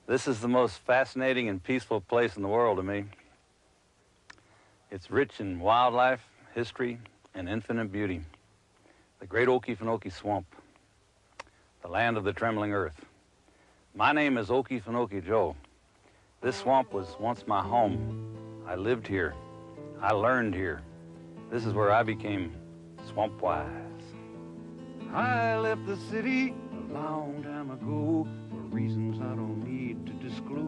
This is the most fascinating and peaceful place in the world to me. It's rich in wildlife, history, and infinite beauty. The great Okefenokee Swamp, the land of the trembling earth. My name is Okefenokee Joe. This swamp was once my home. I lived here. I learned here. This is where I became Swampwise. I left the city a long time ago for reasons I don't need to disclose.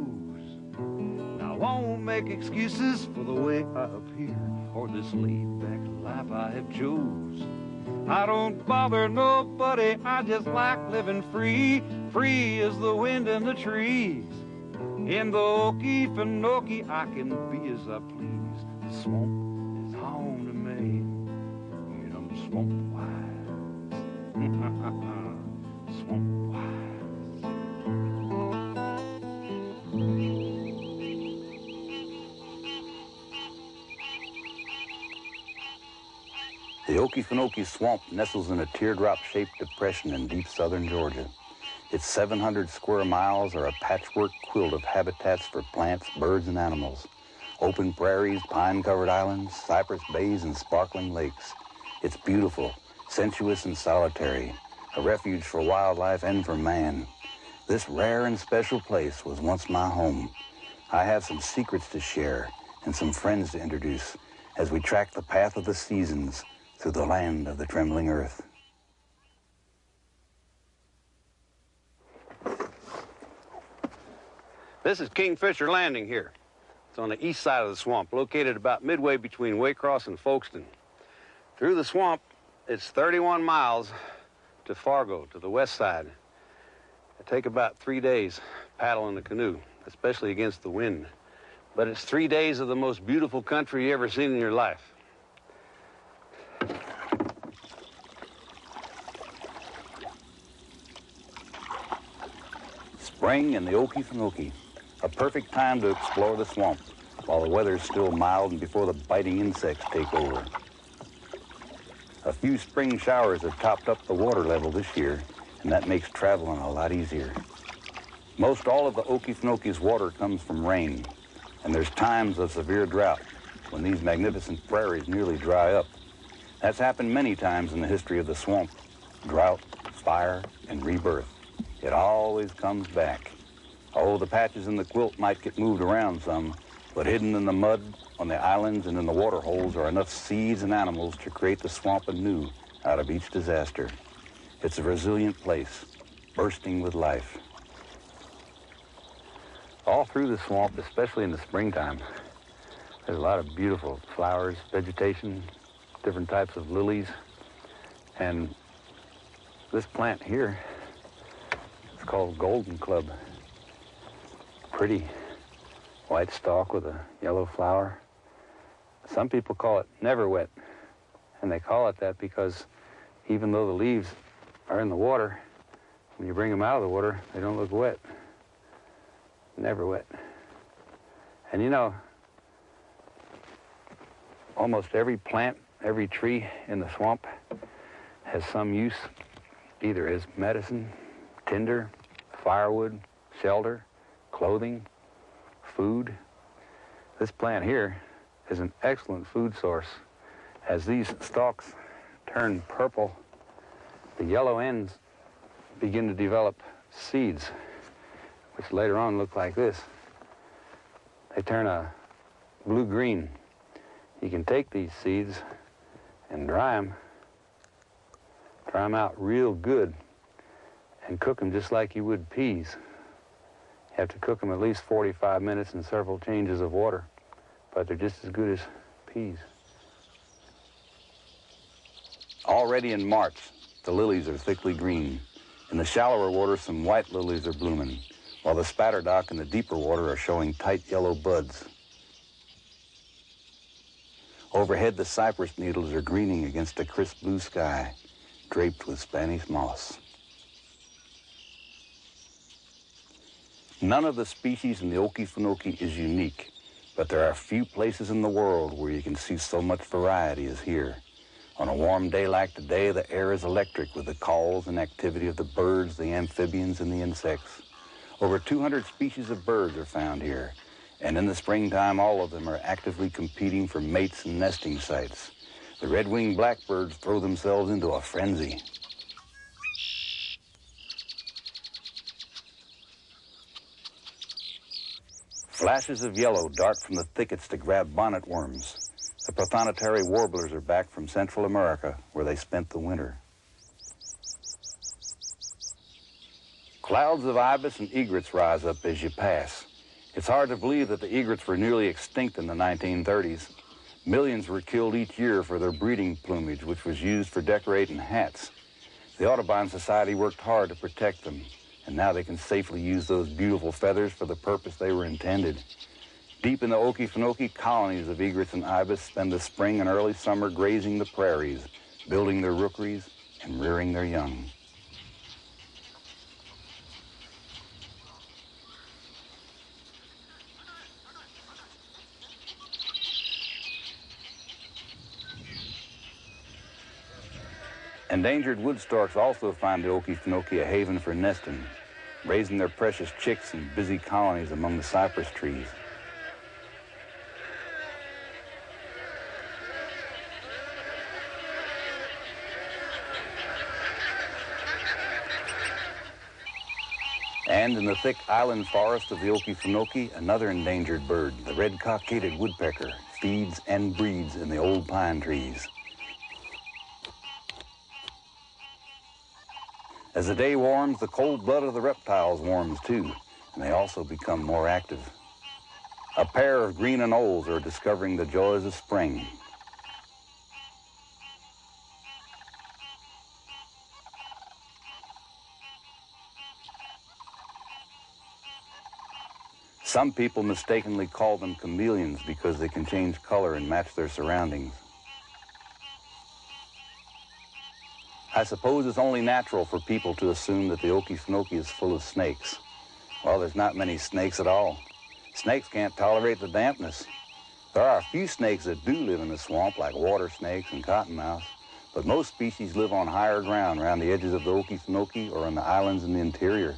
Now I won't make excuses for the way I appear or this laid-back life I have chose. I don't bother nobody, I just like living free, free as the wind in the trees. In the Okefenokee I can be as I please. The swamp is home to me, and I'm Swampwise. Swampwise. The Okefenokee Swamp nestles in a teardrop-shaped depression in deep southern Georgia. Its 700 square miles are a patchwork quilt of habitats for plants, birds, and animals. Open prairies, pine-covered islands, cypress bays, and sparkling lakes. It's beautiful, sensuous, and solitary, a refuge for wildlife and for man. This rare and special place was once my home. I have some secrets to share and some friends to introduce as we track the path of the seasons through the land of the trembling earth. This is Kingfisher Landing here. It's on the east side of the swamp, located about midway between Waycross and Folkestone. Through the swamp, it's 31 miles to Fargo, to the west side. It take about 3 days paddling the canoe, especially against the wind. But it's 3 days of the most beautiful country you ever seen in your life. Spring in the Okefenokee, a perfect time to explore the swamp while the weather's still mild and before the biting insects take over. A few spring showers have topped up the water level this year, and that makes traveling a lot easier. Most all of the Okefenokee's water comes from rain, and there's times of severe drought when these magnificent prairies nearly dry up. That's happened many times in the history of the swamp. Drought, fire, and rebirth. It always comes back. Oh, the patches in the quilt might get moved around some, but hidden in the mud, on the islands, and in the water holes are enough seeds and animals to create the swamp anew out of each disaster. It's a resilient place, bursting with life. All through the swamp, especially in the springtime, there's a lot of beautiful flowers, vegetation, different types of lilies, and this plant here, it's called Golden Club. Pretty white stalk with a yellow flower. Some people call it never wet, and they call it that because even though the leaves are in the water, when you bring them out of the water, they don't look wet. Never wet. And you know, almost every plant, every tree in the swamp has some use, either as medicine, tinder, firewood, shelter, clothing, food. This plant here is an excellent food source. As these stalks turn purple, the yellow ends begin to develop seeds, which later on look like this. They turn a blue-green. You can take these seeds and dry them out real good, and cook them just like you would peas. You have to cook them at least 45 minutes in several changes of water, but they're just as good as peas. Already in March, the lilies are thickly green. In the shallower water, some white lilies are blooming, while the spatterdock in the deeper water are showing tight yellow buds. Overhead, the cypress needles are greening against a crisp blue sky, draped with Spanish moss. None of the species in the Okefenokee is unique, but there are few places in the world where you can see so much variety as here. On a warm day like today, the air is electric with the calls and activity of the birds, the amphibians, and the insects. Over 200 species of birds are found here, and in the springtime, all of them are actively competing for mates and nesting sites. The red-winged blackbirds throw themselves into a frenzy. Flashes of yellow dart from the thickets to grab bonnet worms. The prothonotary warblers are back from Central America, where they spent the winter. Clouds of ibis and egrets rise up as you pass. It's hard to believe that the egrets were nearly extinct in the 1930s. Millions were killed each year for their breeding plumage, which was used for decorating hats. The Audubon Society worked hard to protect them, and now they can safely use those beautiful feathers for the purpose they were intended. Deep in the Okefenokee, colonies of egrets and ibis spend the spring and early summer grazing the prairies, building their rookeries and rearing their young. Endangered wood storks also find the Okefenokee a haven for nesting, raising their precious chicks in busy colonies among the cypress trees. And in the thick island forest of the Okefenokee, another endangered bird, the Red-Cockaded Woodpecker, feeds and breeds in the old pine trees. As the day warms, the cold blood of the reptiles warms too, and they also become more active. A pair of green anoles are discovering the joys of spring. Some people mistakenly call them chameleons because they can change color and match their surroundings. I suppose it's only natural for people to assume that the Okefenokee is full of snakes. Well, there's not many snakes at all. Snakes can't tolerate the dampness. There are a few snakes that do live in the swamp, like water snakes and cottonmouths, but most species live on higher ground around the edges of the Okefenokee or on the islands in the interior.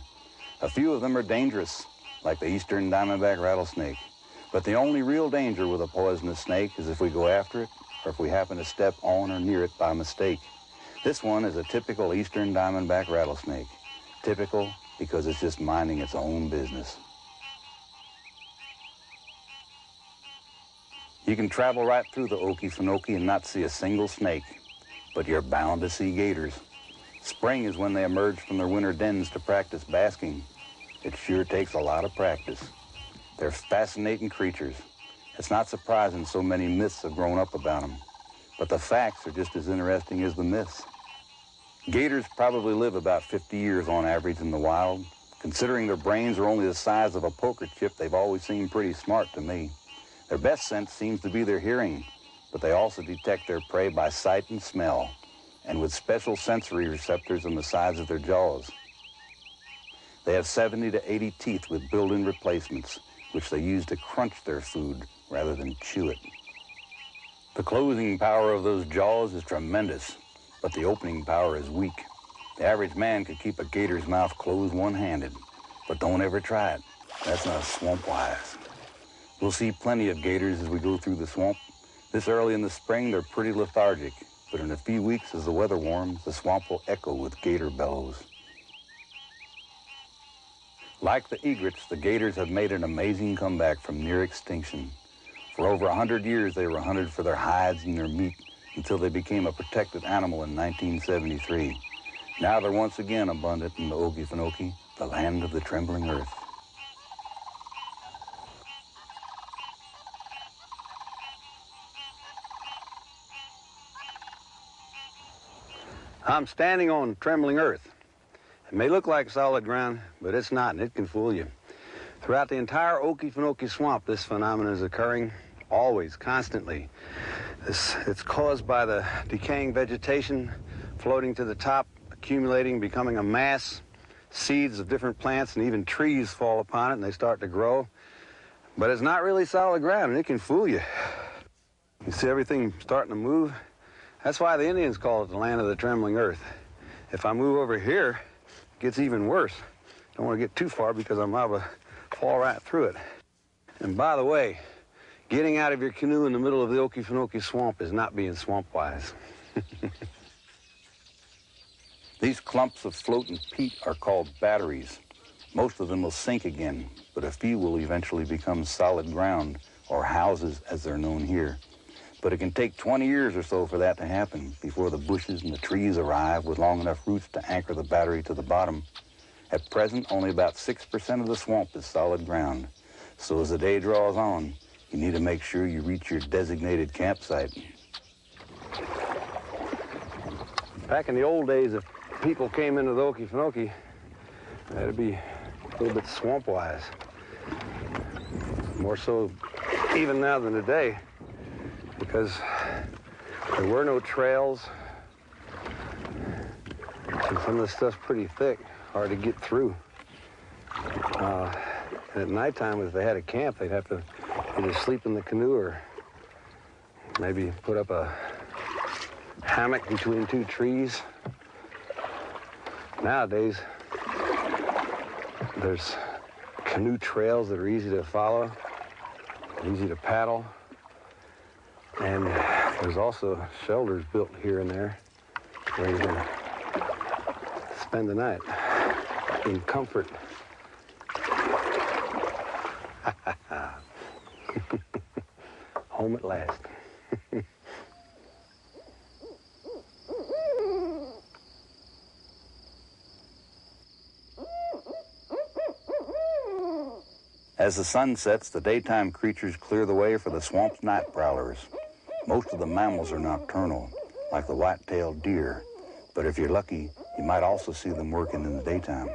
A few of them are dangerous, like the eastern diamondback rattlesnake. But the only real danger with a poisonous snake is if we go after it or if we happen to step on or near it by mistake. This one is a typical eastern diamondback rattlesnake. Typical because it's just minding its own business. You can travel right through the Okefenokee and not see a single snake, but you're bound to see gators. Spring is when they emerge from their winter dens to practice basking. It sure takes a lot of practice. They're fascinating creatures. It's not surprising so many myths have grown up about them, but the facts are just as interesting as the myths. Gators probably live about 50 years on average in the wild. Considering their brains are only the size of a poker chip, they've always seemed pretty smart to me. Their best sense seems to be their hearing, but they also detect their prey by sight and smell, and with special sensory receptors on the sides of their jaws. They have 70 to 80 teeth with built-in replacements, which they use to crunch their food rather than chew it. The closing power of those jaws is tremendous, but the opening power is weak. The average man could keep a gator's mouth closed one-handed, but don't ever try it. That's not Swampwise. We'll see plenty of gators as we go through the swamp. This early in the spring, they're pretty lethargic, but in a few weeks, as the weather warms, the swamp will echo with gator bellows. Like the egrets, the gators have made an amazing comeback from near extinction. For over 100 years, they were hunted for their hides and their meat until they became a protected animal in 1973. Now they're once again abundant in the Okefenokee, the land of the trembling earth. I'm standing on trembling earth. It may look like solid ground, but it's not, and it can fool you. Throughout the entire Okefenokee Swamp, this phenomenon is occurring always, constantly. It's caused by the decaying vegetation floating to the top, accumulating, becoming a mass. Seeds of different plants and even trees fall upon it, and they start to grow. But it's not really solid ground, and it can fool you. You see everything starting to move? That's why the Indians call it the land of the trembling earth. If I move over here, it gets even worse. Don't want to get too far because I'm liable to fall right through it. And by the way, getting out of your canoe in the middle of the Okefenokee Swamp is not being Swampwise. These clumps of floating peat are called batteries. Most of them will sink again, but a few will eventually become solid ground, or houses as they're known here. But it can take 20 years or so for that to happen before the bushes and the trees arrive with long enough roots to anchor the battery to the bottom. At present, only about 6% of the swamp is solid ground. So as the day draws on, you need to make sure you reach your designated campsite. Back in the old days, if people came into the Okefenokee, that'd be a little bit Swampwise. More so even now than today, because there were no trails, and some of the stuff's pretty thick, hard to get through. And at nighttime, if they had a camp, they'd have to either sleep in the canoe or maybe put up a hammock between two trees. Nowadays, there's canoe trails that are easy to follow, easy to paddle, and there's also shelters built here and there where you can spend the night in comfort. Home at last. As the sun sets, the daytime creatures clear the way for the swamp's night prowlers. Most of the mammals are nocturnal, like the white-tailed deer, but if you're lucky, you might also see them working in the daytime.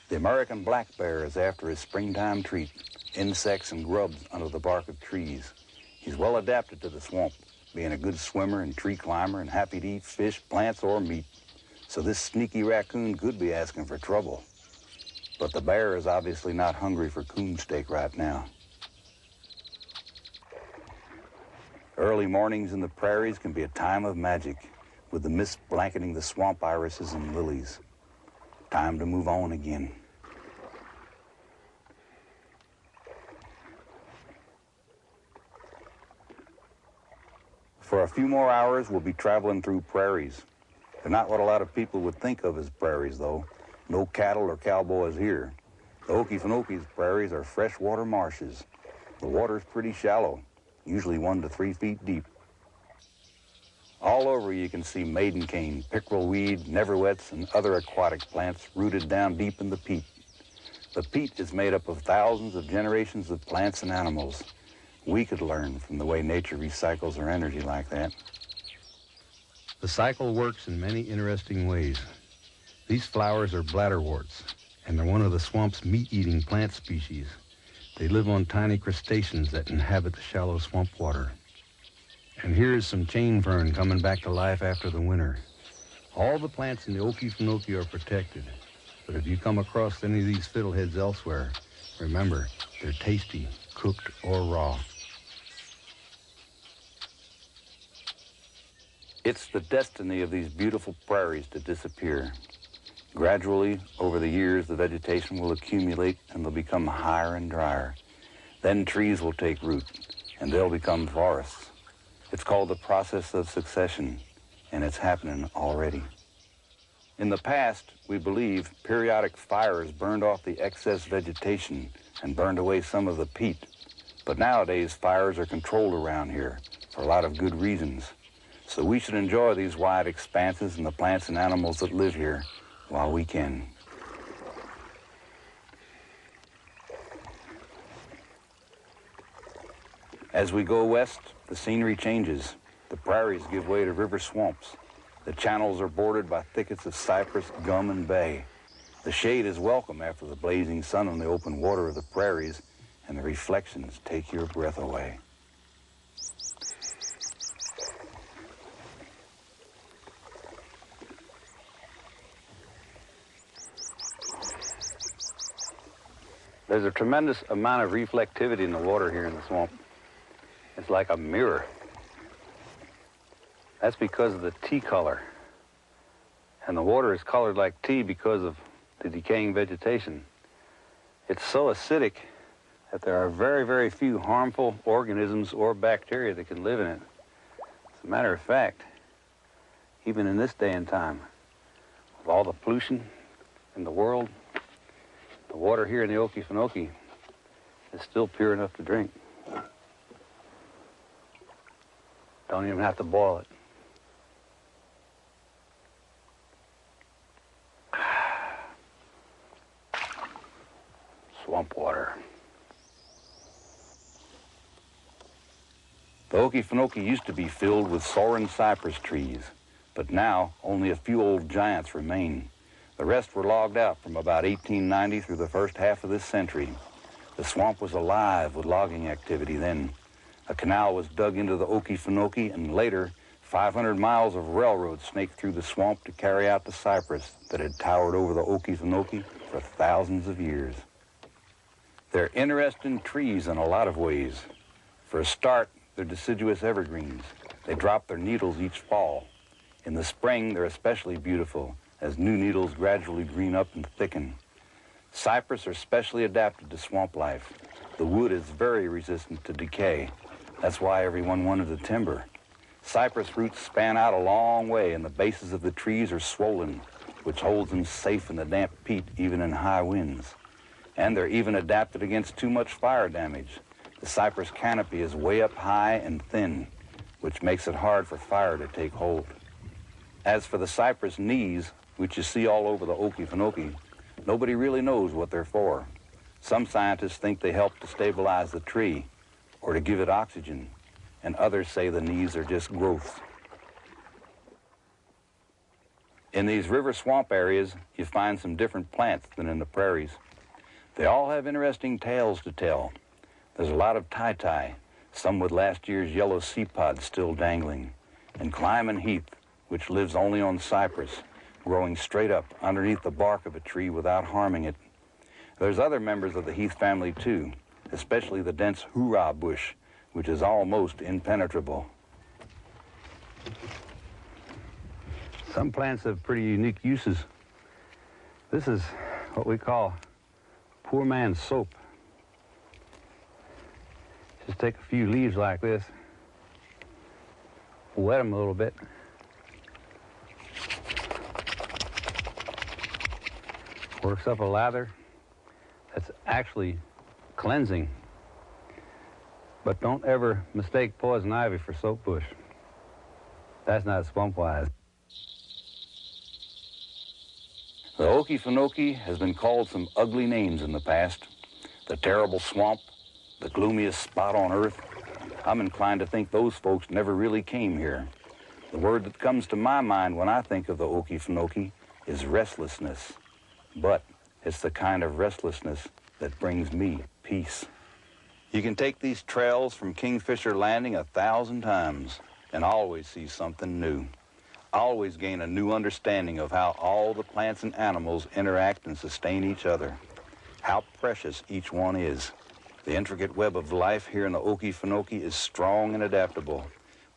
The American black bear is after his springtime treat, insects and grubs under the bark of trees. He's well adapted to the swamp, being a good swimmer and tree climber and happy to eat fish, plants, or meat. So this sneaky raccoon could be asking for trouble. But the bear is obviously not hungry for coon steak right now. Early mornings in the prairies can be a time of magic, with the mist blanketing the swamp irises and lilies. Time to move on again. For a few more hours, we'll be traveling through prairies. They're not what a lot of people would think of as prairies, though. No cattle or cowboys here. The Okefenokee's prairies are freshwater marshes. The water's pretty shallow, usually 1 to 3 feet deep. All over you can see maiden cane, pickerel weed, neverwets, and other aquatic plants rooted down deep in the peat. The peat is made up of thousands of generations of plants and animals. We could learn from the way nature recycles her energy like that. The cycle works in many interesting ways. These flowers are bladderworts, and they're one of the swamp's meat-eating plant species. They live on tiny crustaceans that inhabit the shallow swamp water. And here's some chain fern coming back to life after the winter. All the plants in the Okefenokee are protected, but if you come across any of these fiddleheads elsewhere, remember, they're tasty, cooked or raw. It's the destiny of these beautiful prairies to disappear. Gradually, over the years, the vegetation will accumulate and they'll become higher and drier. Then trees will take root, and they'll become forests. It's called the process of succession, and it's happening already. In the past, we believe periodic fires burned off the excess vegetation and burned away some of the peat. But nowadays, fires are controlled around here for a lot of good reasons. So we should enjoy these wide expanses and the plants and animals that live here while we can. As we go west, the scenery changes. The prairies give way to river swamps. The channels are bordered by thickets of cypress, gum, and bay. The shade is welcome after the blazing sun on the open water of the prairies, and the reflections take your breath away. There's a tremendous amount of reflectivity in the water here in the swamp. It's like a mirror. That's because of the tea color And the water is colored like tea because of the decaying vegetation. It's so acidic that there are very, very few harmful organisms or bacteria that can live in it. As a matter of fact, even in this day and time, with all the pollution in the world, the water here in the Okefenokee is still pure enough to drink. Don't even have to boil it. Swamp water. The Okefenokee used to be filled with soaring cypress trees, but now only a few old giants remain. The rest were logged out from about 1890 through the first half of this century. The swamp was alive with logging activity then. A canal was dug into the Okefenokee, and later, 500 miles of railroad snaked through the swamp to carry out the cypress that had towered over the Okefenokee for thousands of years. They're interesting trees in a lot of ways. For a start, they're deciduous evergreens. They drop their needles each fall. In the spring, they're especially beautiful as new needles gradually green up and thicken. Cypress are specially adapted to swamp life. The wood is very resistant to decay. That's why everyone wanted to timber. Cypress roots span out a long way, and the bases of the trees are swollen, which holds them safe in the damp peat even in high winds. And they're even adapted against too much fire damage. The cypress canopy is way up high and thin, which makes it hard for fire to take hold. As for the Cypress Knees, which you see all over the Okefenokee, nobody really knows what they're for. Some scientists think they help to stabilize the tree or to give it oxygen, and others say the knees are just growth. In these river swamp areas, you find some different plants than in the prairies. They all have interesting tales to tell. There's a lot of tie-tie, some with last year's yellow sea pods still dangling, and climbing heath, which lives only on cypress, growing straight up underneath the bark of a tree without harming it. There's other members of the heath family too, especially the dense hoorah bush, which is almost impenetrable. Some plants have pretty unique uses. This is what we call poor man's soap. Just take a few leaves like this, wet them a little bit, works up a lather that's actually cleansing. But don't ever mistake poison ivy for soap bush. That's not Swampwise. The Okefenokee has been called some ugly names in the past. The terrible swamp, the gloomiest spot on earth. I'm inclined to think those folks never really came here. The word that comes to my mind when I think of the Okefenokee is restlessness. But it's the kind of restlessness that brings me peace. You can take these trails from Kingfisher Landing 1,000 times and always see something new. Always gain a new understanding of how all the plants and animals interact and sustain each other. How precious each one is. The intricate web of life here in the Okefenokee is strong and adaptable,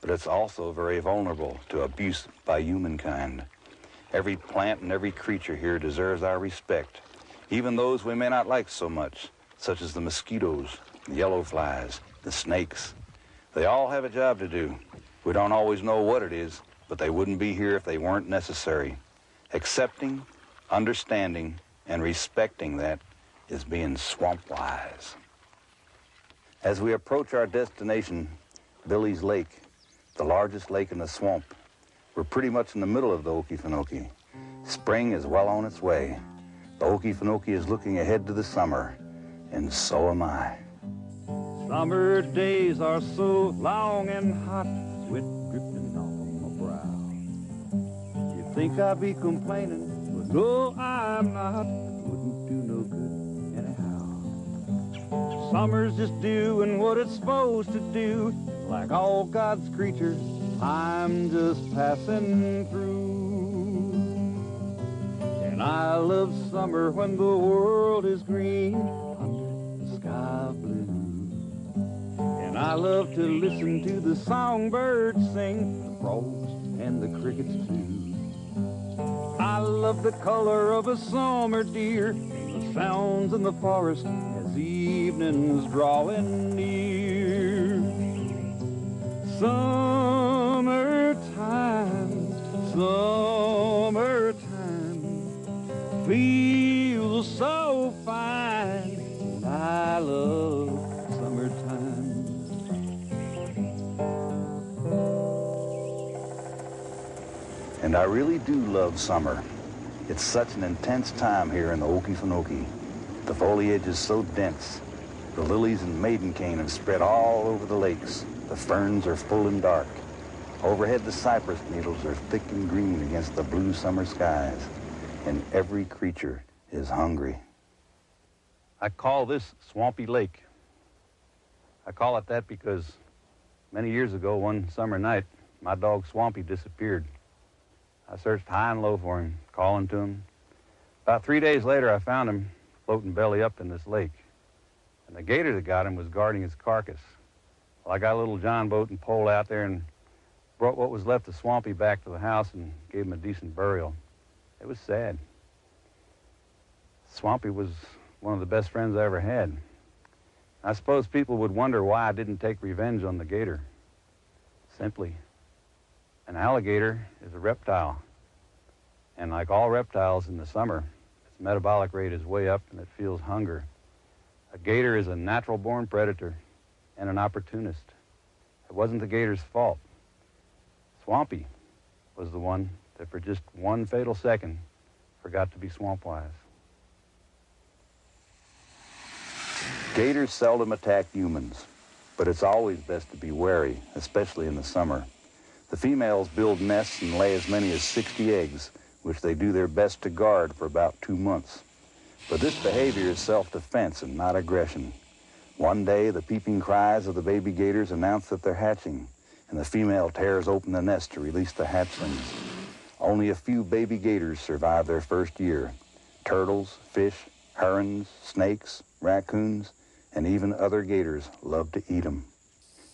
but it's also very vulnerable to abuse by humankind. Every plant and every creature here deserves our respect, even those we may not like so much, such as the mosquitoes, the yellow flies, the snakes. They all have a job to do. We don't always know what it is, but they wouldn't be here if they weren't necessary. Accepting, understanding, and respecting that is being Swampwise. As we approach our destination, Lilies Lake, the largest lake in the swamp, we're pretty much in the middle of the Okefenokee. Spring is well on its way. The Okefenokee is looking ahead to the summer, and so am I. Summer days are so long and hot, sweat dripping off my brow. You think I'd be complaining, but no, I'm not. It wouldn't do no good anyhow. Summer's just doing what it's supposed to do. Like all God's creatures, I'm just passing through. And I love summer when the world is green under the sky blue. And I love to listen to the songbirds sing, the frogs and the crickets too. I love the color of a summer deer, the sounds in the forest as evening's drawing near. Summertime, summertime, feels so fine, and I love summertime. And I really do love summer. It's such an intense time here in the Okefenokee. The foliage is so dense. The lilies and maiden cane have spread all over the lakes. The ferns are full and dark. Overhead, the cypress needles are thick and green against the blue summer skies. And every creature is hungry. I call this Swampy Lake. I call it that because many years ago, one summer night, my dog Swampy disappeared. I searched high and low for him, calling to him. About 3 days later, I found him floating belly up in this lake. And the gator that got him was guarding his carcass. Well, I got a little John boat and poled out there and brought what was left of Swampy back to the house and gave him a decent burial. It was sad. Swampy was one of the best friends I ever had. I suppose people would wonder why I didn't take revenge on the gator. Simply, an alligator is a reptile. And like all reptiles in the summer, its metabolic rate is way up and it feels hunger. A gator is a natural-born predator and an opportunist. It wasn't the gator's fault. Swampy was the one that for just one fatal second forgot to be Swampwise. Gators seldom attack humans, but it's always best to be wary, especially in the summer. The females build nests and lay as many as 60 eggs, which they do their best to guard for about 2 months. But this behavior is self-defense and not aggression. One day, the peeping cries of the baby gators announce that they're hatching, and the female tears open the nest to release the hatchlings. Only a few baby gators survive their first year. Turtles, fish, herons, snakes, raccoons, and even other gators love to eat them.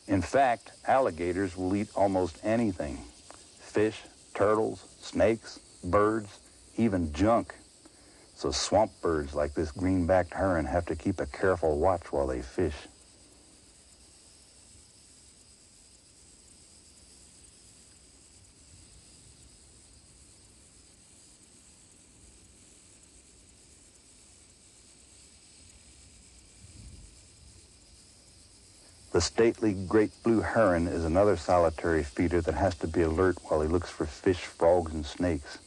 In fact, alligators will eat almost anything. Fish, turtles, snakes, birds, even junk. So swamp birds like this green-backed heron have to keep a careful watch while they fish. The stately great blue heron is another solitary feeder that has to be alert while he looks for fish, frogs, and snakes.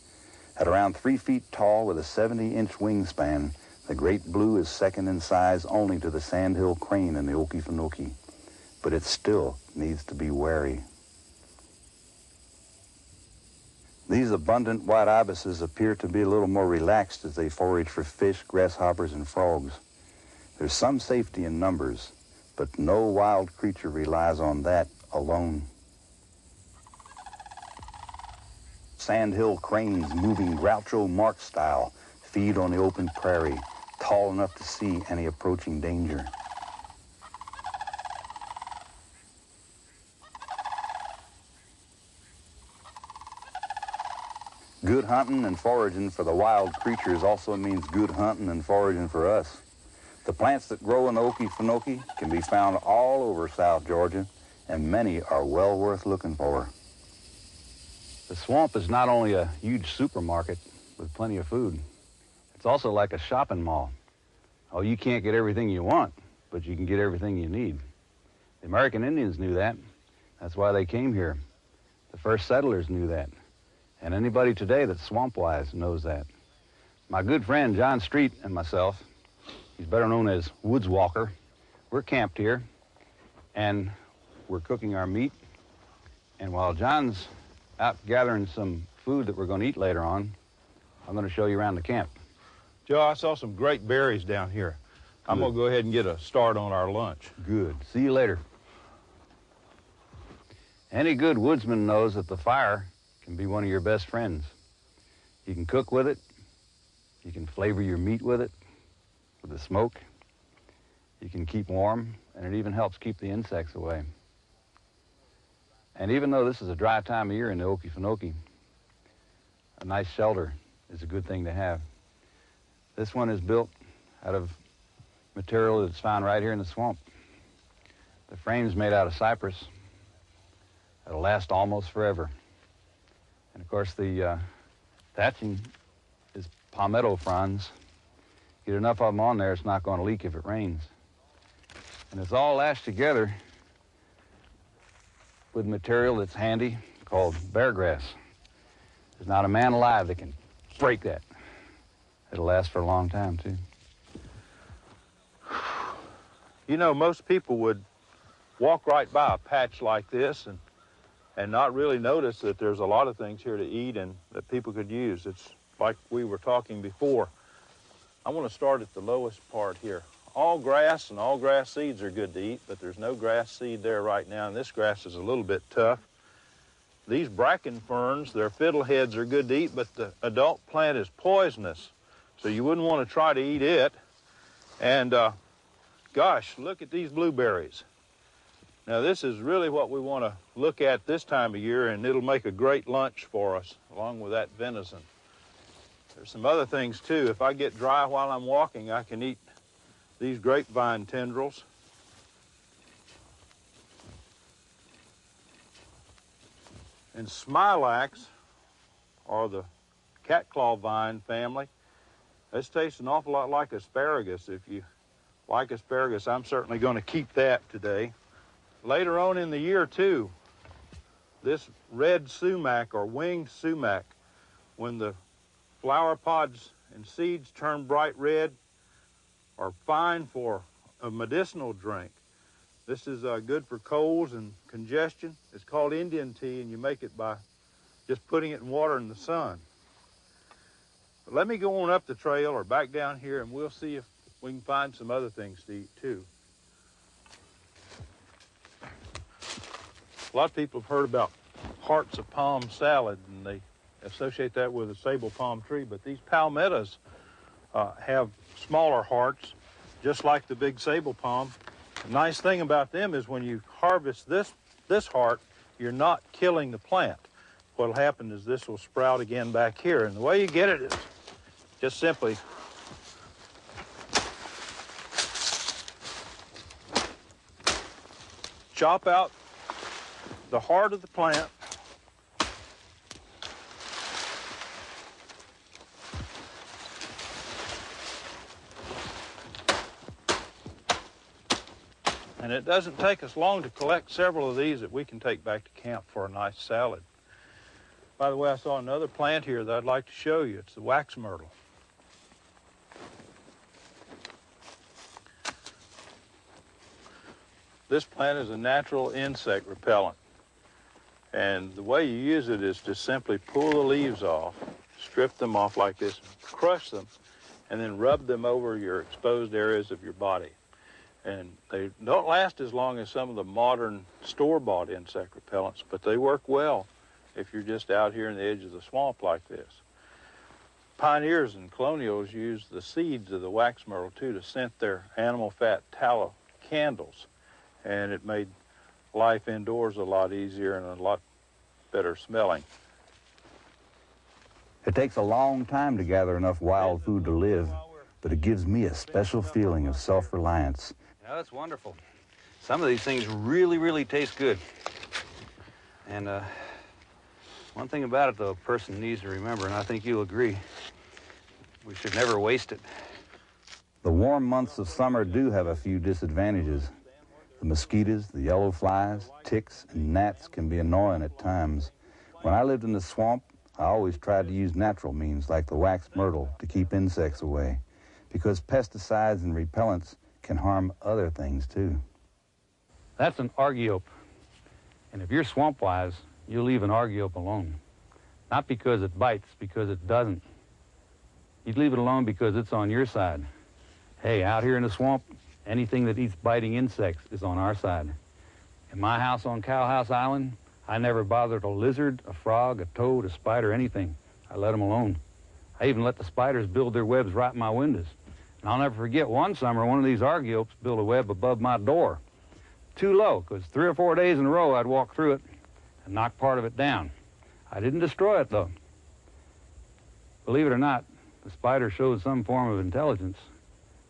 At around 3 feet tall with a 70-inch wingspan, the great blue is second in size only to the sandhill crane in the Okefenokee. But it still needs to be wary. These abundant white ibises appear to be a little more relaxed as they forage for fish, grasshoppers, and frogs. There's some safety in numbers, but no wild creature relies on that alone. Sandhill cranes, moving Groucho Marx style, feed on the open prairie, tall enough to see any approaching danger. Good hunting and foraging for the wild creatures also means good hunting and foraging for us. The plants that grow in the Okefenokee can be found all over South Georgia, and many are well worth looking for. The swamp is not only a huge supermarket with plenty of food, it's also like a shopping mall. Oh, you can't get everything you want, but you can get everything you need. The American Indians knew that. That's why they came here. The first settlers knew that. And anybody today that's Swampwise knows that. My good friend John Street and myself, he's better known as Woods Walker, we're camped here, and we're cooking our meat. And while John's out gathering some food that we're going to eat later on, I'm going to show you around the camp. Joe, I saw some great berries down here. I'm going to go ahead and get a start on our lunch. Good. See you later. Any good woodsman knows that the fire can be one of your best friends. You can cook with it. You can flavor your meat with it, with the smoke. You can keep warm, and it even helps keep the insects away. And even though this is a dry time of year in the Okefenokee, a nice shelter is a good thing to have. This one is built out of material that's found right here in the swamp. The frame's made out of cypress. It'll last almost forever. And of course the thatching is palmetto fronds. Get enough of them on there, it's not going to leak if it rains. And it's all lashed together with material that's handy called bear grass. There's not a man alive that can break that. It'll last for a long time, too. You know, most people would walk right by a patch like this and not really notice that there's a lot of things here to eat and that people could use. It's like we were talking before. I want to start at the lowest part here. All grass and all grass seeds are good to eat, but there's no grass seed there right now, and this grass is a little bit tough. These bracken ferns, their fiddleheads are good to eat, but the adult plant is poisonous, so you wouldn't want to try to eat it. And gosh, look at these blueberries. Now this is really what we want to look at this time of year, and it'll make a great lunch for us, along with that venison. There's some other things too. If I get dry while I'm walking, I can eat these grapevine tendrils. And smilax, or the catclaw vine family, this tastes an awful lot like asparagus. If you like asparagus, I'm certainly going to keep that today. Later on in the year too, this red sumac or winged sumac, when the flower pods and seeds turn bright red, are fine for a medicinal drink. This is good for colds and congestion. It's called Indian tea, and you make it by just putting it in water in the sun. But let me go on up the trail or back down here, and we'll see if we can find some other things to eat too. A lot of people have heard about hearts of palm salad, and they associate that with a sable palm tree, but these palmettos have smaller hearts, just like the big sable palm. The nice thing about them is when you harvest this heart, you're not killing the plant. What'll happen is this will sprout again back here, and the way you get it is just simply chop out the heart of the plant, and it doesn't take us long to collect several of these that we can take back to camp for a nice salad. By the way, I saw another plant here that I'd like to show you. It's the wax myrtle. This plant is a natural insect repellent, and the way you use it is to simply pull the leaves off, strip them off like this, crush them, and then rub them over your exposed areas of your body. And they don't last as long as some of the modern store-bought insect repellents, but they work well if you're just out here in the edge of the swamp like this. Pioneers and colonials used the seeds of the wax myrtle too to scent their animal fat tallow candles, and it made life indoors a lot easier and a lot better smelling. It takes a long time to gather enough wild food to live, but it gives me a special feeling of self-reliance. Yeah, that's wonderful. Some of these things really, really taste good. And one thing about it, though, a person needs to remember, and I think you'll agree, we should never waste it. The warm months of summer do have a few disadvantages. The mosquitoes, the yellow flies, ticks, and gnats can be annoying at times. When I lived in the swamp, I always tried to use natural means like the wax myrtle to keep insects away, because pesticides and repellents can harm other things too. That's an argiope. And if you're Swampwise, you'll leave an argiope alone. Not because it bites, because it doesn't. You'd leave it alone because it's on your side. Hey, out here in the swamp, anything that eats biting insects is on our side. In my house on Cowhouse Island, I never bothered a lizard, a frog, a toad, a spider, anything. I let them alone. I even let the spiders build their webs right in my windows. And I'll never forget one summer, one of these argiopes built a web above my door. Too low, because 3 or 4 days in a row I'd walk through it and knock part of it down. I didn't destroy it, though. Believe it or not, the spider showed some form of intelligence,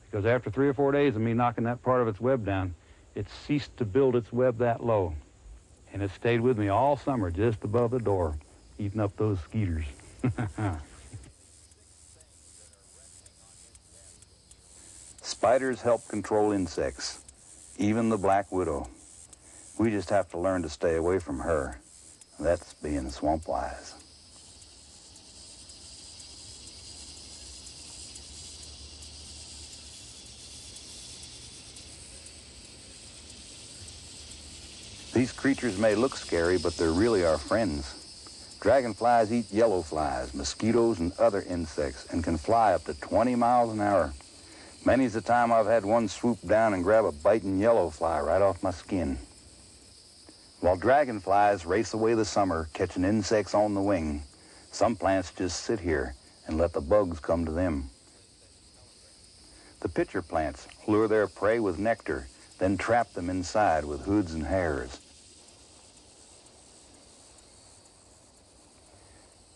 because after 3 or 4 days of me knocking that part of its web down, it ceased to build its web that low. And it stayed with me all summer just above the door, eating up those skeeters. Spiders help control insects, even the black widow. We just have to learn to stay away from her. That's being Swampwise. These creatures may look scary, but they're really our friends. Dragonflies eat yellow flies, mosquitoes, and other insects, and can fly up to 20 miles an hour. Many's the time I've had one swoop down and grab a biting yellow fly right off my skin. While dragonflies race away the summer, catching insects on the wing, some plants just sit here and let the bugs come to them. The pitcher plants lure their prey with nectar, then trap them inside with hoods and hairs.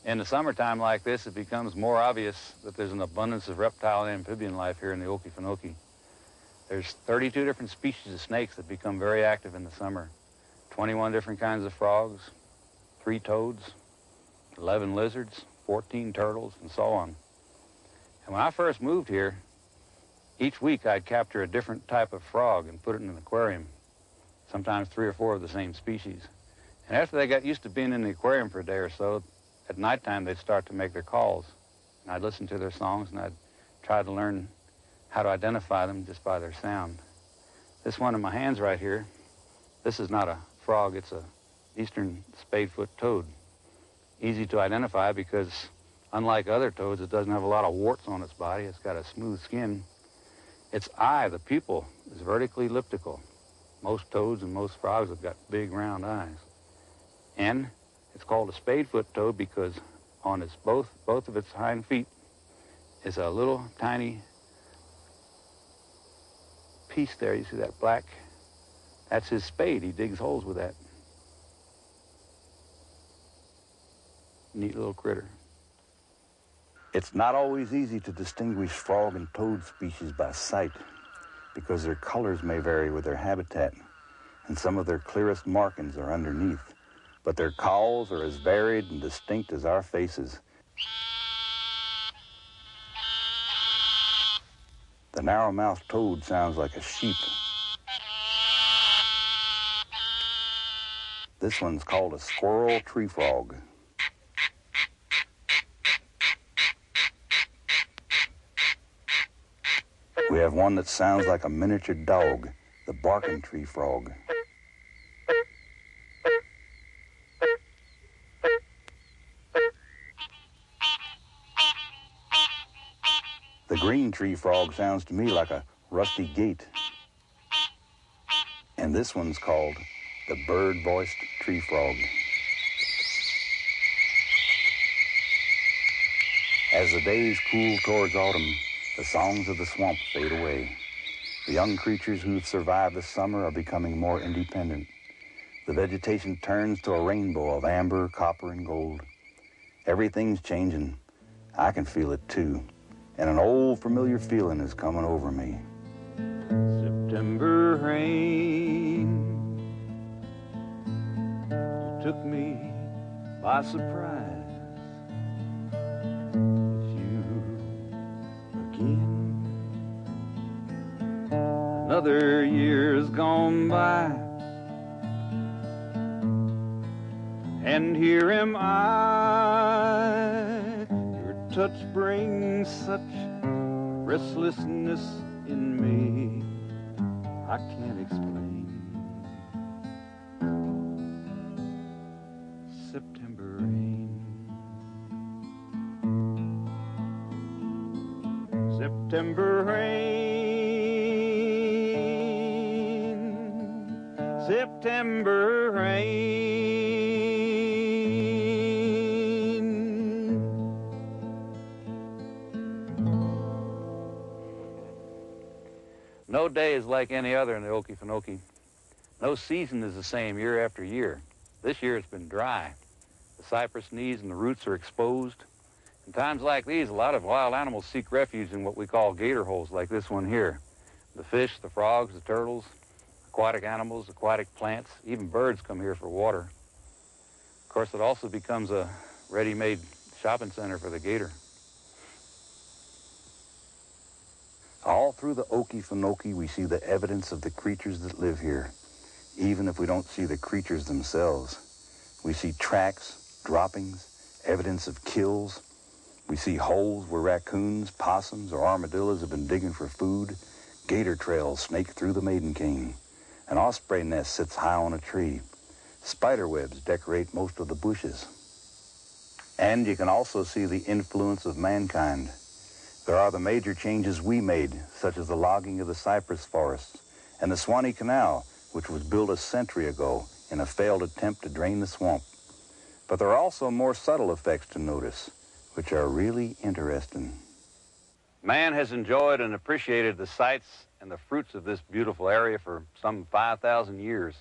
In the summertime like this, it becomes more obvious that there's an abundance of reptile and amphibian life here in the Okefenokee. There's 32 different species of snakes that become very active in the summer. 21 different kinds of frogs, 3 toads, 11 lizards, 14 turtles, and so on. And when I first moved here, each week I'd capture a different type of frog and put it in an aquarium, sometimes 3 or 4 of the same species. And after they got used to being in the aquarium for a day or so, at nighttime they'd start to make their calls. And I'd listen to their songs and I'd try to learn how to identify them just by their sound. This one in my hands right here, this is not a frog, it's a eastern spadefoot toad. Easy to identify because unlike other toads, it doesn't have a lot of warts on its body. It's got a smooth skin. Its eye, the pupil, is vertically elliptical. Most toads and most frogs have got big round eyes. And it's called a spadefoot toad because on its both of its hind feet is a little tiny piece there. You see that black? That's his spade. He digs holes with that. Neat little critter. It's not always easy to distinguish frog and toad species by sight because their colors may vary with their habitat, and some of their clearest markings are underneath. But their calls are as varied and distinct as our faces. The narrow-mouthed toad sounds like a sheep. This one's called a squirrel tree frog. We have one that sounds like a miniature dog, the barking tree frog. The green tree frog sounds to me like a rusty gate. And this one's called the bird-voiced tree frog. As the days cool towards autumn, the songs of the swamp fade away. The young creatures who've survived the summer are becoming more independent. The vegetation turns to a rainbow of amber, copper, and gold. Everything's changing. I can feel it too. And an old familiar feeling is coming over me. September rain, you took me by surprise. It's you again. Another year's gone by, and here am I. Your touch brings such restlessness in me I can't explain. September rain, September rain, September rain. No day is like any other in the Okefenokee. No season is the same year after year. This year it's been dry. The Cypress Knees and the roots are exposed, In times like these, a lot of wild animals seek refuge in what we call gator holes, like this one here. The fish, the frogs, the turtles, aquatic animals, aquatic plants, even birds come here for water. Of course, it also becomes a ready-made shopping center for the gator. All through the Okefenokee, we see the evidence of the creatures that live here, even if we don't see the creatures themselves. We see tracks, droppings, evidence of kills. We see holes where raccoons, possums, or armadillos have been digging for food. Gator trails snake through the maiden cane. An osprey nest sits high on a tree. Spider webs decorate most of the bushes. And you can also see the influence of mankind. There are the major changes we made, such as the logging of the cypress forests and the Swanee Canal, which was built a century ago in a failed attempt to drain the swamp. But there are also more subtle effects to notice, which are really interesting. Man has enjoyed and appreciated the sights and the fruits of this beautiful area for some 5,000 years.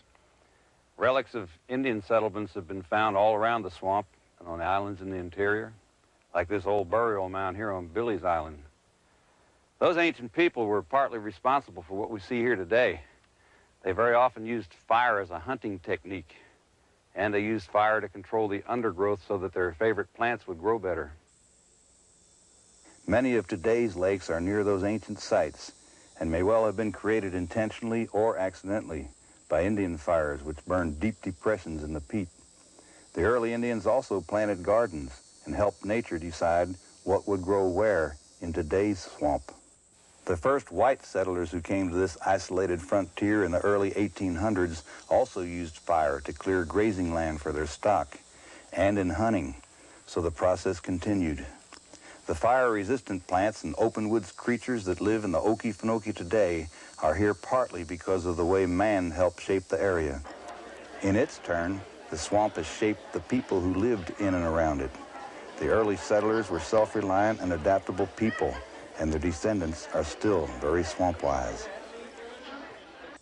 Relics of Indian settlements have been found all around the swamp and on the islands in the interior, like this old burial mound here on Billy's Island. Those ancient people were partly responsible for what we see here today. They very often used fire as a hunting technique, and they used fire to control the undergrowth so that their favorite plants would grow better. Many of today's lakes are near those ancient sites and may well have been created intentionally or accidentally by Indian fires which burned deep depressions in the peat. The early Indians also planted gardens and helped nature decide what would grow where in today's swamp. The first white settlers who came to this isolated frontier in the early 1800s also used fire to clear grazing land for their stock and in hunting, so the process continued. The fire-resistant plants and open woods creatures that live in the Okefenokee today are here partly because of the way man helped shape the area. In its turn, the swamp has shaped the people who lived in and around it. The early settlers were self-reliant and adaptable people, and their descendants are still very swamp-wise.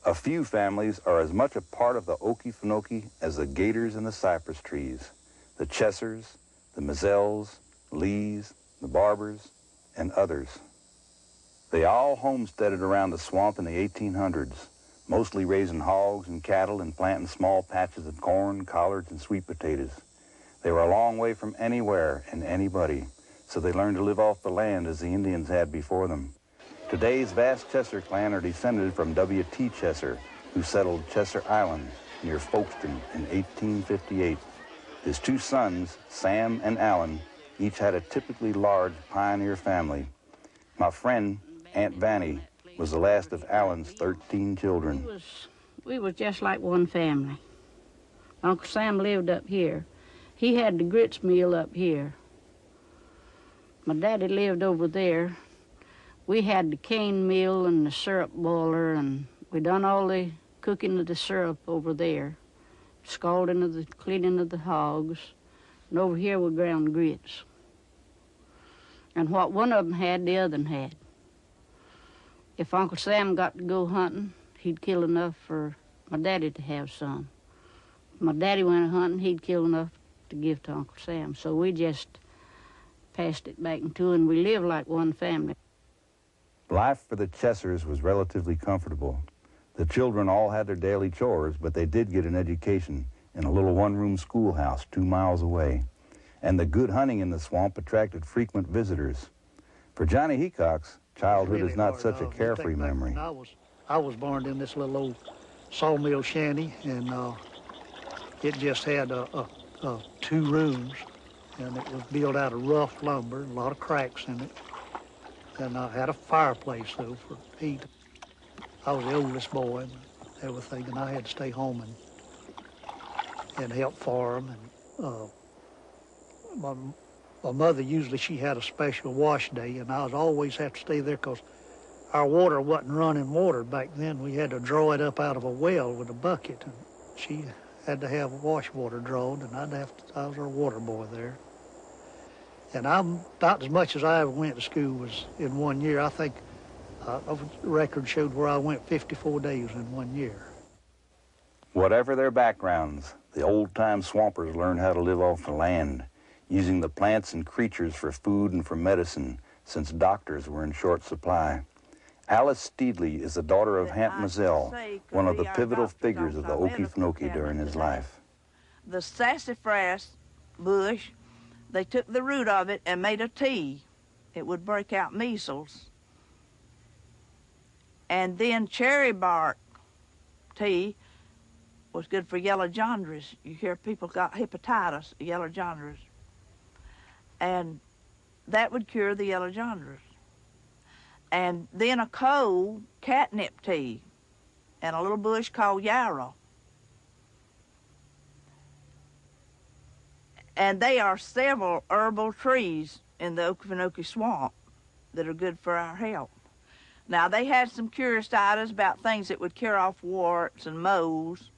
A few families are as much a part of the Okefenokee as the gators and the cypress trees, the chessers, the mizelles, lees, the barbers, and others. They all homesteaded around the swamp in the 1800s, mostly raising hogs and cattle and planting small patches of corn, collards, and sweet potatoes. They were a long way from anywhere and anybody, so they learned to live off the land as the Indians had before them. Today's vast Chesser clan are descended from W.T. Chesser, who settled Chesser Island near Folkestone in 1858. His two sons, Sam and Alan, each had a typically large pioneer family. My friend, Aunt Vanny, was the last of Alan's 13 children. We was just like one family. Uncle Sam lived up here. He had the grits mill up here. My daddy lived over there. We had the cane mill and the syrup boiler, and we done all the cooking of the syrup over there, scalding of the cleaning of the hogs, and over here we ground grits. And what one of them had, the other one had. If Uncle Sam got to go hunting, he'd kill enough for my daddy to have some. If my daddy went hunting, he'd kill enough to give to Uncle Sam. So we just passed it back and two, and we lived like one family. Life for the Chessers was relatively comfortable. The children all had their daily chores, but they did get an education in a little one-room schoolhouse 2 miles away. And the good hunting in the swamp attracted frequent visitors. For Johnny Heacox, childhood is not such a carefree memory. I was born in this little old sawmill shanty, and it just had 2 rooms, and it was built out of rough lumber, a lot of cracks in it. And I had a fireplace, though, for heat. I was the oldest boy and everything, and I had to stay home and help farm. And my mother, usually she had a special wash day, and I was always have to stay there because our water wasn't running water back then. We had to draw it up out of a well with a bucket, and she had to have wash water drawn, and I was her water boy there. And I'm about as much as I ever went to school was in 1 year. I think a record showed where I went 54 days in 1 year. Whatever their backgrounds, the old-time swampers learned how to live off the land, using the plants and creatures for food and for medicine, since doctors were in short supply. Alice Steedley is the daughter of Hamp Mazzell, one of the pivotal figures of the Okefenokee during his life. The sassafras bush, they took the root of it and made a tea. It would break out measles. And then cherry bark tea was good for yellow jaundice. You hear people got hepatitis, yellow jaundice. And that would cure the yellow jaundice. And then a cold catnip tea and a little bush called yarrow. And they are several herbal trees in the Okefenokee Swamp that are good for our health. Now, they had some curious ideas about things that would cure off warts and moles,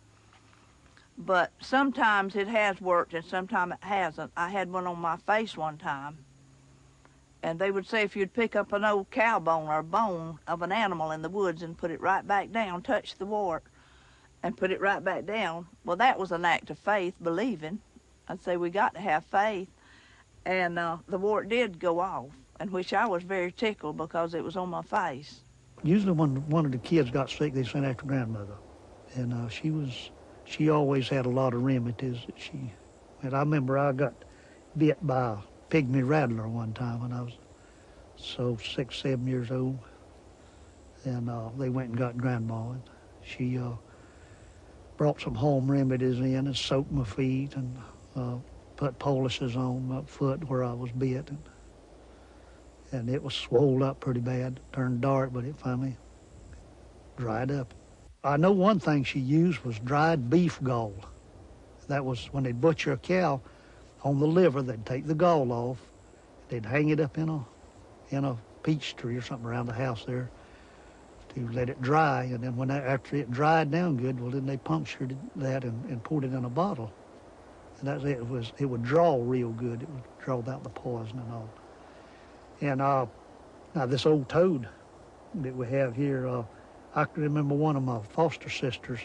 but sometimes it has worked and sometimes it hasn't. I had one on my face one time, and they would say if you'd pick up an old cow bone or a bone of an animal in the woods and put it right back down, touch the wart, and put it right back down, well, that was an act of faith, believing. I'd say we got to have faith, and the wart did go off, and which I was very tickled because it was on my face. Usually when one of the kids got sick, they sent after grandmother, and she always had a lot of remedies that and I remember I got bit by a pygmy rattler one time when I was 6, 7 years old, and they went and got grandma, and she brought some home remedies in and soaked my feet and put poultices on my foot where I was bit, and it was swelled up pretty bad, turned dark, but it finally dried up. I know one thing she used was dried beef gall. That was when they'd butcher a cow on the liver, they'd take the gall off, they'd hang it up in a peach tree or something around the house there to let it dry, and then after it dried down good, well, then they punctured that and poured it in a bottle. And that's it. It would draw real good. It would draw out the poison and all. And now this old toad that we have here, I can remember one of my foster sisters,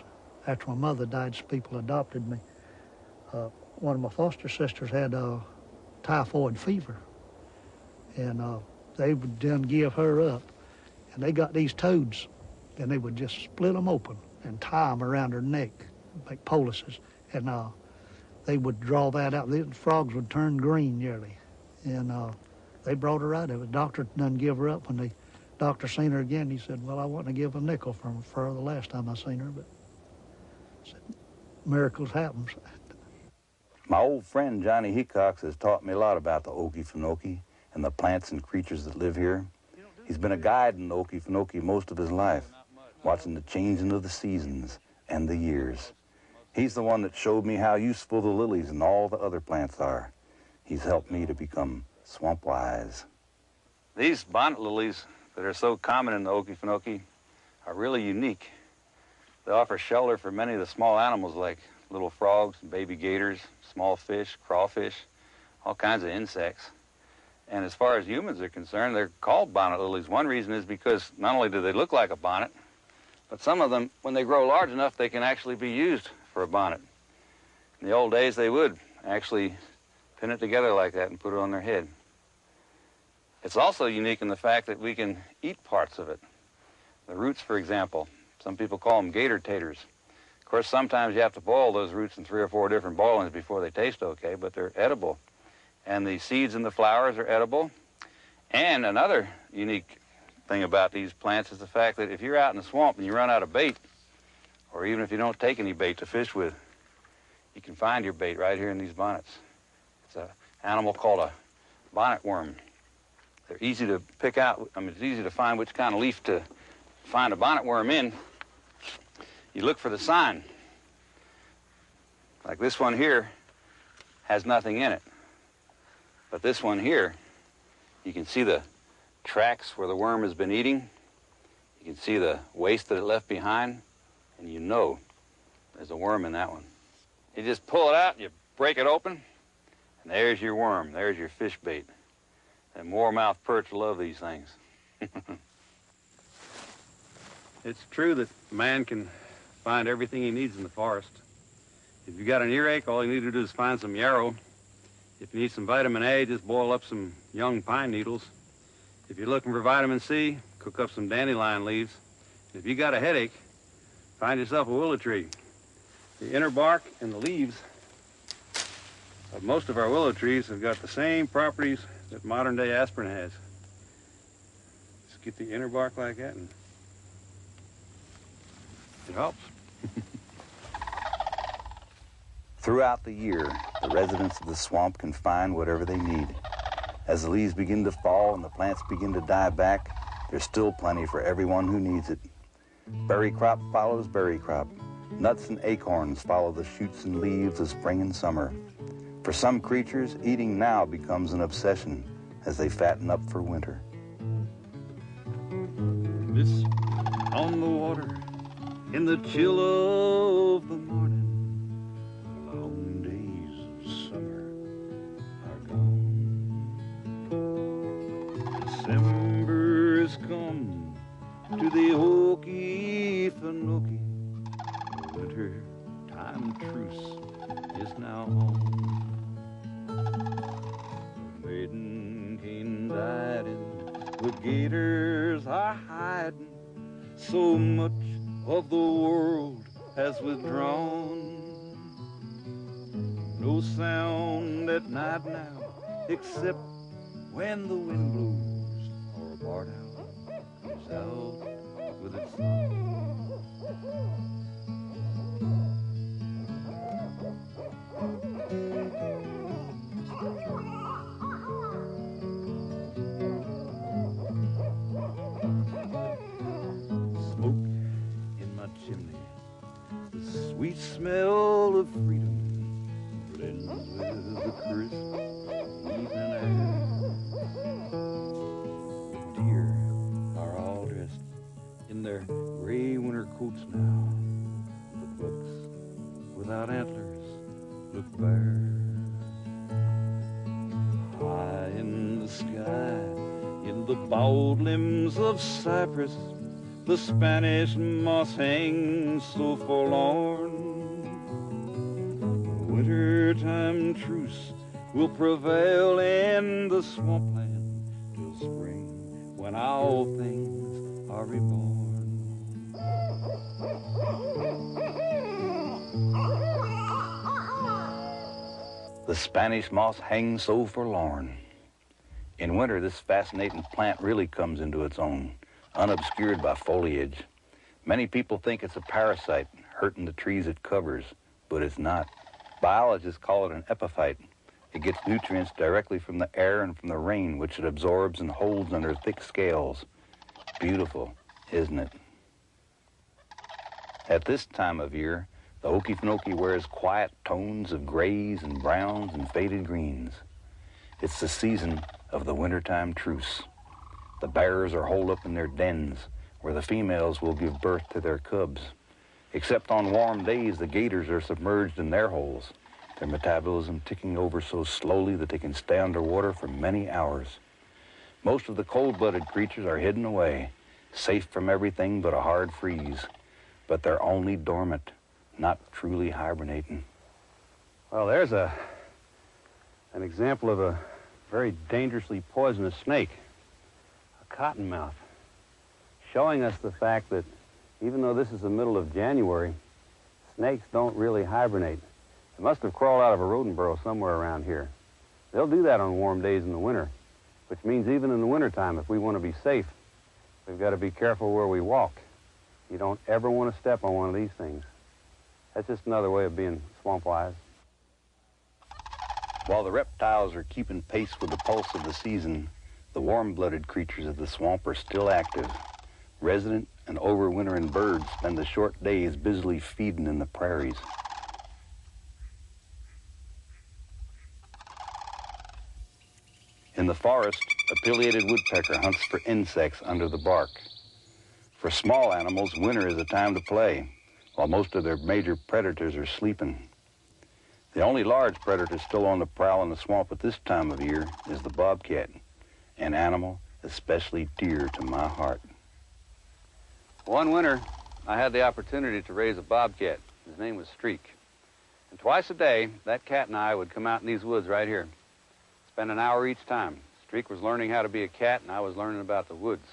after my mother died, some people adopted me. One of my foster sisters had typhoid fever, and they would then give her up. And they got these toads, and they would just split them open and tie them around her neck, make poultices, and they would draw that out. The frogs would turn green nearly, and they brought her out of it. The doctor done give her up. When the doctor seen her again, he said, well, I wasn't to give a nickel for her the last time I seen her, but said, miracles happen. My old friend Johnny Hickox has taught me a lot about the Okefenokee and the plants and creatures that live here. He's been a guide in the Okefenokee most of his life, watching the changing of the seasons and the years. He's the one that showed me how useful the lilies and all the other plants are. He's helped me to become Swampwise. These bonnet lilies that are so common in the Okefenokee are really unique. They offer shelter for many of the small animals like little frogs, baby gators, small fish, crawfish, all kinds of insects. And as far as humans are concerned, they're called bonnet lilies. One reason is because not only do they look like a bonnet, but some of them, when they grow large enough, they can actually be used for a bonnet. In the old days, they would actually pin it together like that and put it on their head. It's also unique in the fact that we can eat parts of it. The roots, for example, some people call them gator taters. Of course, sometimes you have to boil those roots in 3 or 4 different boilings before they taste okay, but they're edible. And the seeds and the flowers are edible. And another unique thing about these plants is the fact that if you're out in the swamp and you run out of bait, or even if you don't take any bait to fish with, you can find your bait right here in these bonnets. It's an animal called a bonnet worm. They're easy to pick out. I mean, it's easy to find which kind of leaf to find a bonnet worm in. You look for the sign. Like this one here has nothing in it. But this one here, you can see the tracks where the worm has been eating. You can see the waste that it left behind, and you know there's a worm in that one. You just pull it out, you break it open, and there's your worm. There's your fish bait. And moormouth perch love these things. It's true that man can find everything he needs in the forest. If you've got an earache, all you need to do is find some yarrow. If you need some vitamin A, just boil up some young pine needles. If you're looking for vitamin C, cook up some dandelion leaves. If you got a headache, find yourself a willow tree. The inner bark and the leaves of most of our willow trees have got the same properties that modern-day aspirin has. Just get the inner bark like that and it helps. Throughout the year, the residents of the swamp can find whatever they need. As the leaves begin to fall and the plants begin to die back, there's still plenty for everyone who needs it. Berry crop follows berry crop. Nuts and acorns follow the shoots and leaves of spring and summer. For some creatures, eating now becomes an obsession as they fatten up for winter. Mist on the water in the chill of the morning. Long days of summer are gone. December has come to the Okefenokee. The winter time truce is now on. The maiden cane died and the gators are hiding. So much of the world has withdrawn. No sound at night now, except when the wind blows or a barred owl comes out with its song. Smoke in my chimney, the sweet smell of freedom blends with the crisp evening air. The deer are all dressed in their gray winter coats now. The bucks without antlers look bare. High in the sky, in the bowed limbs of cypress, the Spanish moss hangs so forlorn. The wintertime truce will prevail in the swampland till spring, when all things are reborn. The Spanish moss hangs so forlorn. In winter, this fascinating plant really comes into its own, unobscured by foliage. Many people think it's a parasite hurting the trees it covers, but it's not. Biologists call it an epiphyte. It gets nutrients directly from the air and from the rain, which it absorbs and holds under thick scales. Beautiful, isn't it? At this time of year, the Okefenokee wears quiet tones of grays and browns and faded greens. It's the season of the wintertime truce. The bears are holed up in their dens, where the females will give birth to their cubs. Except on warm days, the gators are submerged in their holes, their metabolism ticking over so slowly that they can stay underwater for many hours. Most of the cold-blooded creatures are hidden away, safe from everything but a hard freeze. But they're only dormant, not truly hibernating. Well, there's an example of a very dangerously poisonous snake, a cottonmouth, showing us the fact that even though this is the middle of January, snakes don't really hibernate. They must have crawled out of a rodent burrow somewhere around here. They'll do that on warm days in the winter, which means even in the wintertime, if we want to be safe, we've got to be careful where we walk. You don't ever want to step on one of these things. That's just another way of being swamp-wise. While the reptiles are keeping pace with the pulse of the season, the warm-blooded creatures of the swamp are still active. Resident and overwintering birds spend the short days busily feeding in the prairies. In the forest, a pileated woodpecker hunts for insects under the bark. For small animals, winter is a time to play, while most of their major predators are sleeping. The only large predator still on the prowl in the swamp at this time of year is the bobcat, an animal especially dear to my heart. One winter, I had the opportunity to raise a bobcat. His name was Streak. And twice a day, that cat and I would come out in these woods right here. Spent an hour each time. Streak was learning how to be a cat, and I was learning about the woods.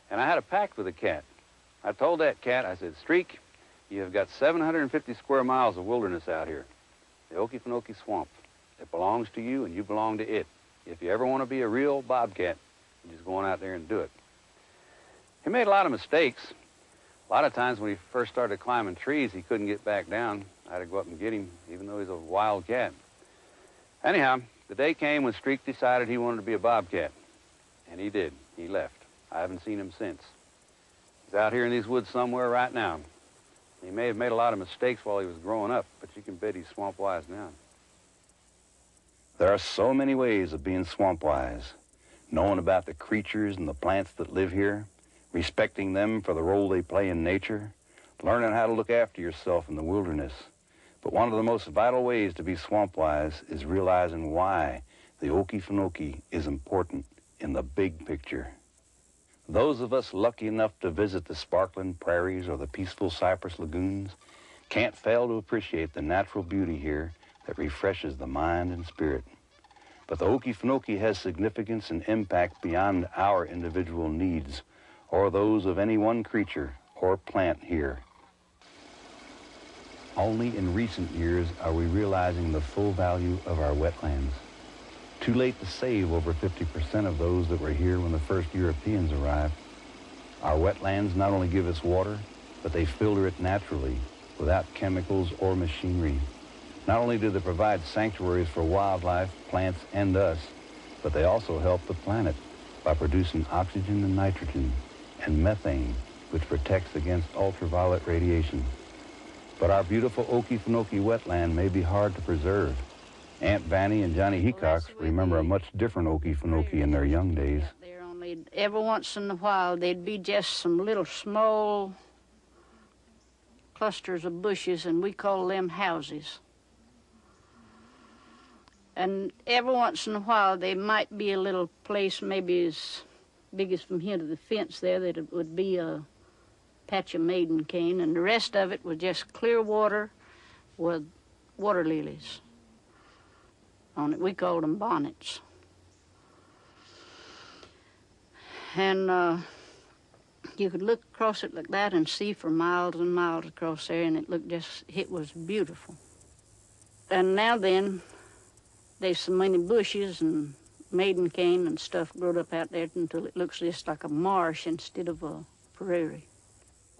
And I had a pact with the cat. I told that cat, I said, Streak, you have got 750 square miles of wilderness out here. The Okefenokee Swamp. It belongs to you, and you belong to it. If you ever want to be a real bobcat, you just go on out there and do it. He made a lot of mistakes. A lot of times when he first started climbing trees, he couldn't get back down. I had to go up and get him, even though he's a wild cat. Anyhow, the day came when Streak decided he wanted to be a bobcat. And he did. He left. I haven't seen him since. He's out here in these woods somewhere right now. He may have made a lot of mistakes while he was growing up, but you can bet he's swamp-wise now. There are so many ways of being swamp-wise. Knowing about the creatures and the plants that live here, respecting them for the role they play in nature, learning how to look after yourself in the wilderness. But one of the most vital ways to be swamp-wise is realizing why the Okefenokee is important in the big picture. Those of us lucky enough to visit the sparkling prairies or the peaceful cypress lagoons can't fail to appreciate the natural beauty here that refreshes the mind and spirit. But the Okefenokee has significance and impact beyond our individual needs or those of any one creature or plant here. Only in recent years are we realizing the full value of our wetlands. Too late to save over 50% of those that were here when the first Europeans arrived. Our wetlands not only give us water, but they filter it naturally, without chemicals or machinery. Not only do they provide sanctuaries for wildlife, plants, and us, but they also help the planet by producing oxygen and nitrogen and methane, which protects against ultraviolet radiation. But our beautiful Okefenokee wetland may be hard to preserve. Aunt Vanny and Johnny Hecox remember a much different Okefenokee in their young days. There only every once in a while there'd be just some little small clusters of bushes, and we call them houses. And every once in a while there might be a little place maybe as big as from here to the fence there that it would be a patch of maiden cane, and the rest of it was just clear water with water lilies on it. We called them bonnets. And you could look across it like that and see for miles and miles across there, and it was beautiful. And now then, there's so many bushes and maiden cane and stuff growed up out there until it looks just like a marsh instead of a prairie.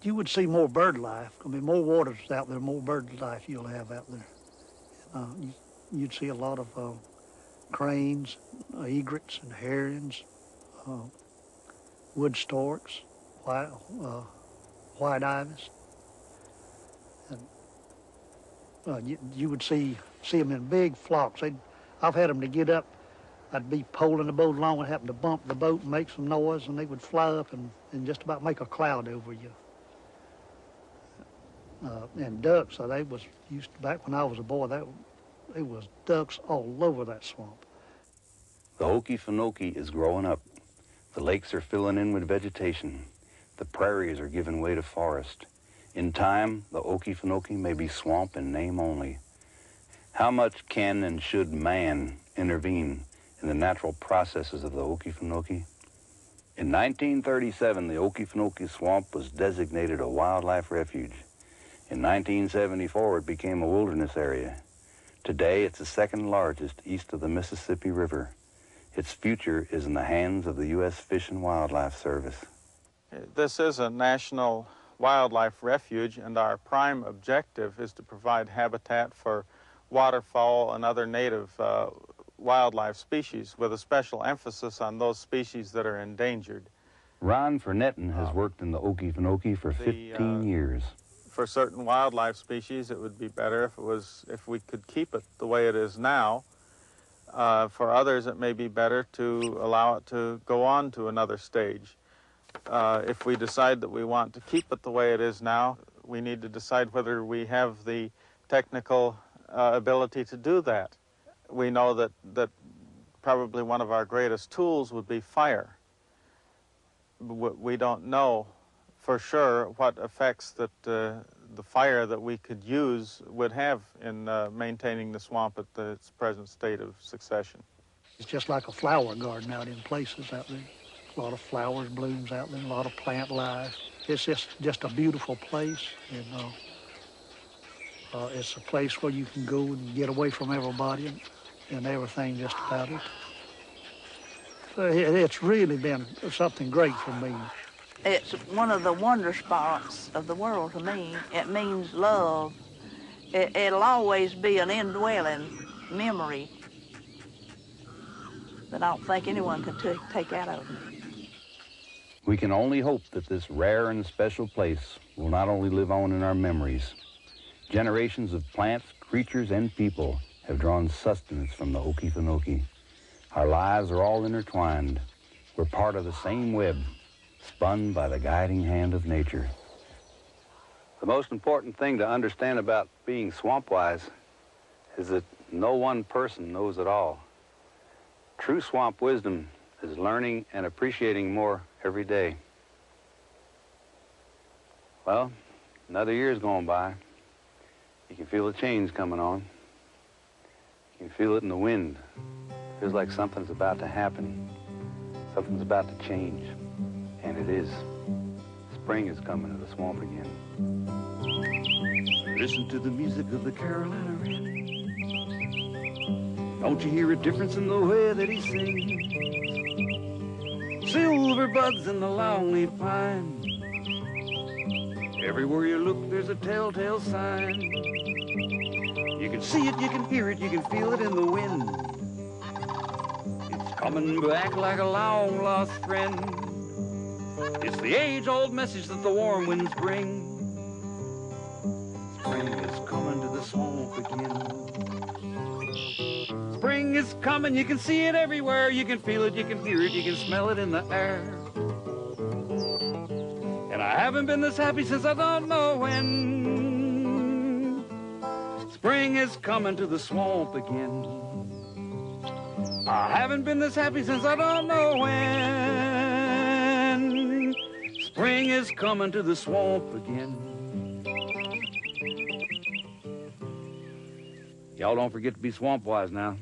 You would see more bird life. I mean, more water's out there, more bird life you'll have out there. You'd see a lot of cranes, egrets, and herons, wood storks, white ibis. And you would see them in big flocks. I've had them to get up. I'd be poling the boat along and happen to bump the boat and make some noise, and they would fly up and just about make a cloud over you. And ducks, they was used to, back when I was a boy, there was ducks all over that swamp. The Okefenokee is growing up. The lakes are filling in with vegetation. The prairies are giving way to forest. In time, the Okefenokee may be swamp in name only. How much can and should man intervene in the natural processes of the Okefenokee? In 1937, the Okefenokee Swamp was designated a wildlife refuge. In 1974, it became a wilderness area. Today, it's the second largest east of the Mississippi River. Its future is in the hands of the U.S. Fish and Wildlife Service. This is a national wildlife refuge, and our prime objective is to provide habitat for waterfowl and other native wildlife species, with a special emphasis on those species that are endangered. Ron Fernetten has worked in the Okefenokee for 15 years. For certain wildlife species, it would be better if we could keep it the way it is now. For others, it may be better to allow it to go on to another stage. If we decide that we want to keep it the way it is now, we need to decide whether we have the technical ability to do that. We know that probably one of our greatest tools would be fire. We don't know for sure what effects that the fire that we could use would have in maintaining the swamp at its present state of succession. It's just like a flower garden out in places out there. A lot of flowers, blooms out there, a lot of plant life. It's just a beautiful place, and it's a place where you can go and get away from everybody and everything just about it. So it's really been something great for me. It's one of the wonder spots of the world to me. It means love. It'll always be an indwelling memory that I don't think anyone can take out of me. We can only hope that this rare and special place will not only live on in our memories. Generations of plants, creatures, and people have drawn sustenance from the Okefenokee. Our lives are all intertwined. We're part of the same web, spun by the guiding hand of nature. The most important thing to understand about being Swampwise is that no one person knows it all. True swamp wisdom is learning and appreciating more every day. Well, another year's going by. You can feel the change coming on. You can feel it in the wind. It feels like something's about to happen. Something's about to change. And it is. Spring is coming to the swamp again. Listen to the music of the Carolina wren. Don't you hear a difference in the way that he sings? Silver buds in the longleaf pine. Everywhere you look, there's a telltale sign. You can see it, you can hear it, you can feel it in the wind. It's coming back like a long-lost friend. It's the age-old message that the warm winds bring. Spring is coming to the swamp again. Spring is coming, you can see it everywhere. You can feel it, you can hear it, you can smell it in the air. And I haven't been this happy since I don't know when. Spring is coming to the swamp again. I haven't been this happy since I don't know when. Spring is coming to the swamp again. Y'all don't forget to be Swampwise now.